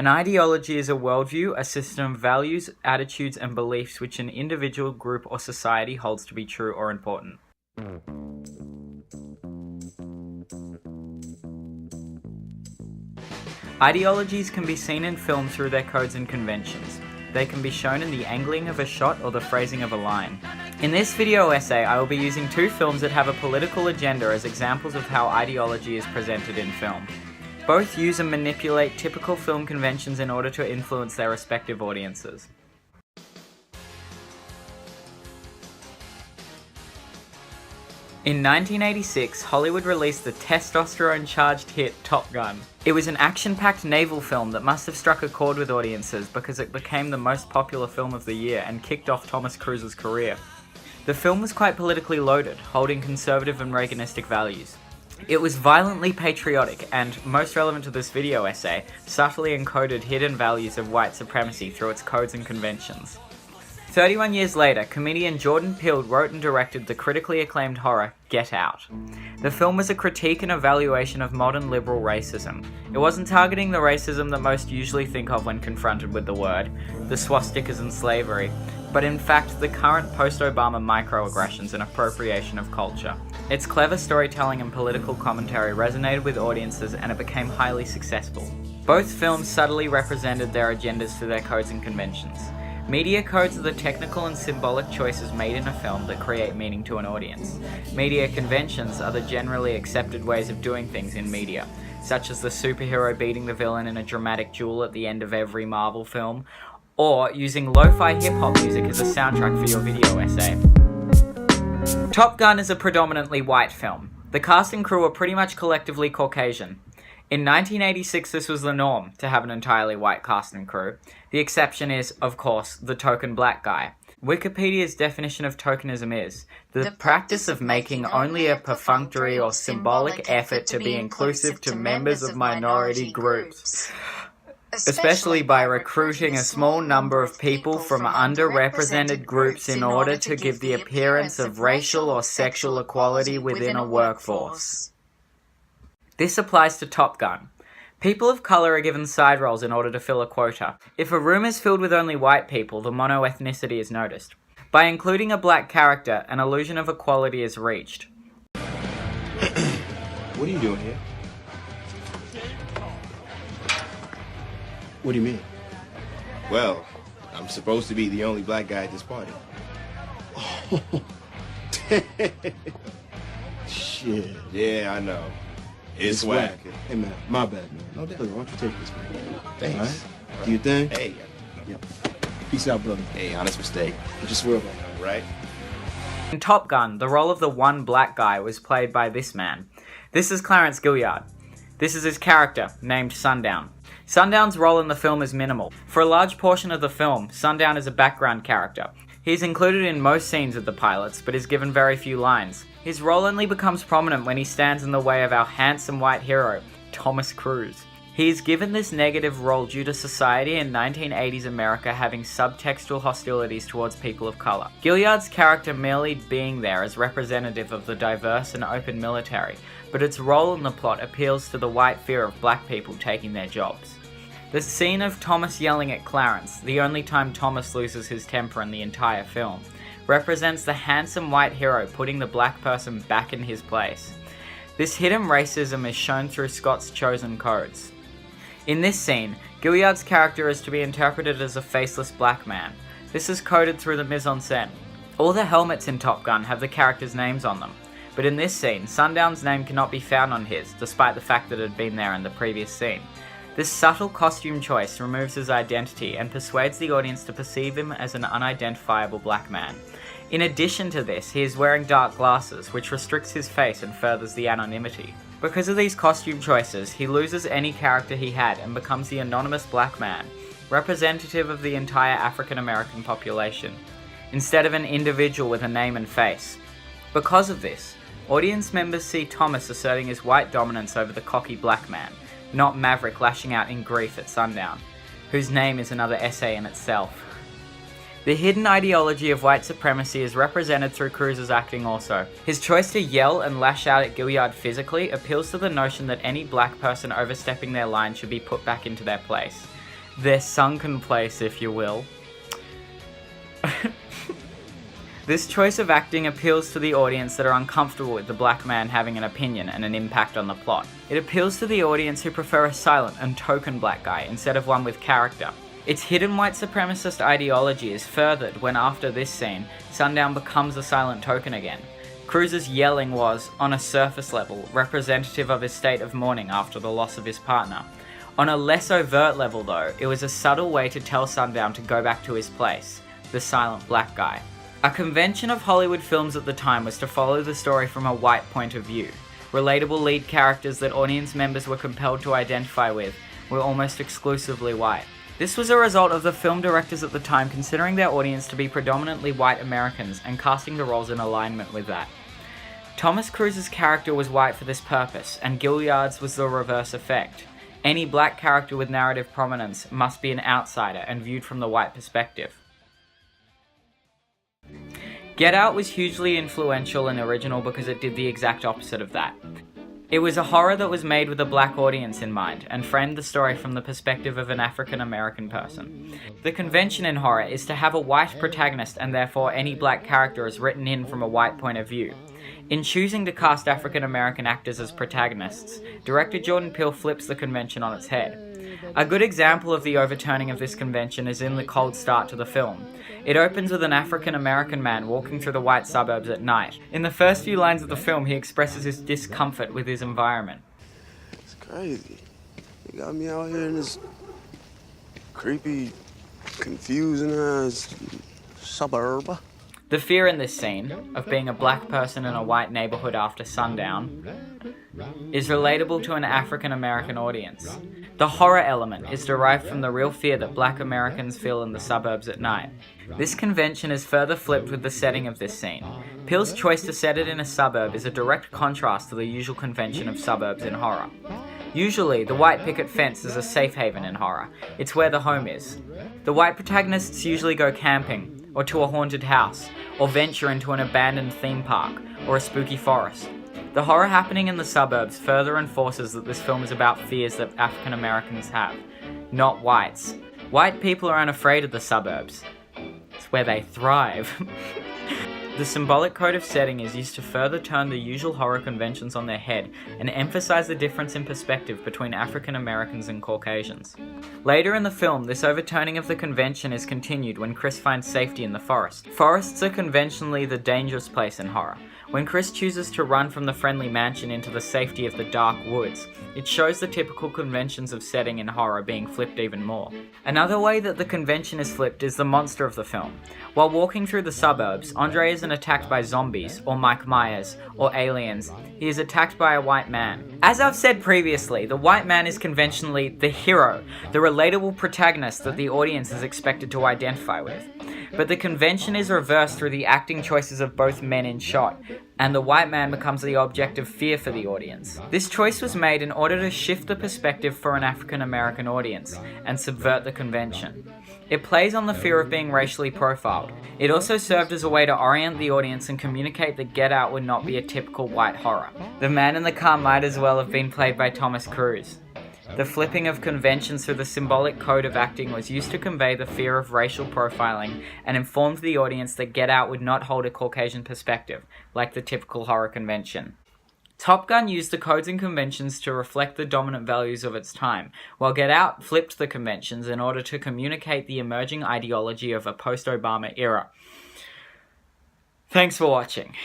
An ideology is a worldview, a system of values, attitudes, and beliefs which an individual, group, or society holds to be true or important. Ideologies can be seen in film through their codes and conventions. They can be shown in the angling of a shot or the phrasing of a line. In this video essay, I will be using two films that have a political agenda as examples of how ideology is presented in film. Both use and manipulate typical film conventions in order to influence their respective audiences. In 1986, Hollywood released the testosterone-charged hit Top Gun. It was an action-packed naval film that must have struck a chord with audiences because it became the most popular film of the year and kicked off Thomas Cruise's career. The film was quite politically loaded, holding conservative and Reaganistic values. It was violently patriotic and, most relevant to this video essay, subtly encoded hidden values of white supremacy through its codes and conventions. 31 years later, comedian Jordan Peele wrote and directed the critically acclaimed horror Get Out. The film was a critique and evaluation of modern liberal racism. It wasn't targeting the racism that most usually think of when confronted with the word, the swastikas and slavery, but in fact the current post-Obama microaggressions and appropriation of culture. Its clever storytelling and political commentary resonated with audiences and it became highly successful. Both films subtly represented their agendas through their codes and conventions. Media codes are the technical and symbolic choices made in a film that create meaning to an audience. Media conventions are the generally accepted ways of doing things in media, such as the superhero beating the villain in a dramatic duel at the end of every Marvel film, or using lo-fi hip-hop music as a soundtrack for your video essay. Top Gun is a predominantly white film. The cast and crew are pretty much collectively Caucasian. In 1986, this was the norm, to have an entirely white cast and crew. The exception is, of course, the token black guy. Wikipedia's definition of tokenism is the practice of making only a perfunctory or symbolic effort to be inclusive to members of minority groups, especially by recruiting a small number of people from underrepresented groups in order to give the appearance of racial or sexual equality within a workforce. This applies to Top Gun. People of color are given side roles in order to fill a quota. If a room is filled with only white people, the monoethnicity is noticed. By including a black character, an illusion of equality is reached. What are you doing here? What do you mean? Well, I'm supposed to be the only black guy at this party. Oh, shit. Yeah, I know. It's whack. Hey, man, my bad, man. No doubt. Why don't you take this, man? Thanks. All right? Do your thing. Hey. Yep. Peace out, brother. Hey, honest mistake. You just swear about it, right? In Top Gun, the role of the one black guy was played by this man. This is Clarence Gilliard. This is his character, named Sundown. Sundown's role in the film is minimal. For a large portion of the film, Sundown is a background character. He is included in most scenes of the pilots, but is given very few lines. His role only becomes prominent when he stands in the way of our handsome white hero, Thomas Cruise. He is given this negative role due to society in 1980s America having subtextual hostilities towards people of color. Gilliard's character merely being there as representative of the diverse and open military, but its role in the plot appeals to the white fear of black people taking their jobs. The scene of Thomas yelling at Clarence, the only time Thomas loses his temper in the entire film, represents the handsome white hero putting the black person back in his place. This hidden racism is shown through Scott's chosen codes. In this scene, Gilliard's character is to be interpreted as a faceless black man. This is coded through the mise-en-scène. All the helmets in Top Gun have the characters' names on them, but in this scene, Sundown's name cannot be found on his, despite the fact that it had been there in the previous scene. This subtle costume choice removes his identity and persuades the audience to perceive him as an unidentifiable black man. In addition to this, he is wearing dark glasses, which restricts his face and furthers the anonymity. Because of these costume choices, he loses any character he had and becomes the anonymous black man, representative of the entire African American population, instead of an individual with a name and face. Because of this, audience members see Thomas asserting his white dominance over the cocky black man, not Maverick lashing out in grief at Sundown, whose name is another essay in itself. The hidden ideology of white supremacy is represented through Cruise's acting also. His choice to yell and lash out at Gilliard physically appeals to the notion that any black person overstepping their line should be put back into their place. their sunken place, if you will. This choice of acting appeals to the audience that are uncomfortable with the black man having an opinion and an impact on the plot. It appeals to the audience who prefer a silent and token black guy instead of one with character. Its hidden white supremacist ideology is furthered when, after this scene, Sundown becomes a silent token again. Cruz's yelling was, on a surface level, representative of his state of mourning after the loss of his partner. On a less overt level though, it was a subtle way to tell Sundown to go back to his place, the silent black guy. A convention of Hollywood films at the time was to follow the story from a white point of view. Relatable lead characters that audience members were compelled to identify with were almost exclusively white. This was a result of the film directors at the time considering their audience to be predominantly white Americans and casting the roles in alignment with that. Thomas Cruise's character was white for this purpose, and Gilliard's was the reverse effect. Any black character with narrative prominence must be an outsider and viewed from the white perspective. Get Out was hugely influential and original because it did the exact opposite of that. It was a horror that was made with a black audience in mind, and framed the story from the perspective of an African American person. The convention in horror is to have a white protagonist, and therefore any black character is written in from a white point of view. In choosing to cast African American actors as protagonists, director Jordan Peele flips the convention on its head. A good example of the overturning of this convention is in the cold start to the film. It opens with an African American man walking through the white suburbs at night. In the first few lines of the film, he expresses his discomfort with his environment. It's crazy. You got me out here in this creepy, confusing ass suburb. The fear in this scene, of being a black person in a white neighborhood after sundown, is relatable to an African American audience. The horror element is derived from the real fear that black Americans feel in the suburbs at night. This convention is further flipped with the setting of this scene. Peele's choice to set it in a suburb is a direct contrast to the usual convention of suburbs in horror. Usually, the white picket fence is a safe haven in horror. It's where the home is. The white protagonists usually go camping, or to a haunted house, or venture into an abandoned theme park, or a spooky forest. The horror happening in the suburbs further enforces that this film is about fears that African Americans have, not whites. White people are unafraid of the suburbs. It's where they thrive. The symbolic code of setting is used to further turn the usual horror conventions on their head and emphasize the difference in perspective between African Americans and Caucasians. Later in the film, this overturning of the convention is continued when Chris finds safety in the forest. Forests are conventionally the dangerous place in horror. When Chris chooses to run from the friendly mansion into the safety of the dark woods, it shows the typical conventions of setting in horror being flipped even more. Another way that the convention is flipped is the monster of the film. While walking through the suburbs, Andre isn't attacked by zombies, or Mike Myers, or aliens. He is attacked by a white man. As I've said previously, the white man is conventionally the hero, the relatable protagonist that the audience is expected to identify with. But the convention is reversed through the acting choices of both men in shot, and the white man becomes the object of fear for the audience. This choice was made in order to shift the perspective for an African American audience, and subvert the convention. It plays on the fear of being racially profiled. It also served as a way to orient the audience and communicate that Get Out would not be a typical white horror. The man in the car might as well have been played by Thomas Cruise. The flipping of conventions through the symbolic code of acting was used to convey the fear of racial profiling and informed the audience that Get Out would not hold a Caucasian perspective, like the typical horror convention. Top Gun used the codes and conventions to reflect the dominant values of its time, while Get Out flipped the conventions in order to communicate the emerging ideology of a post-Obama era. Thanks for watching.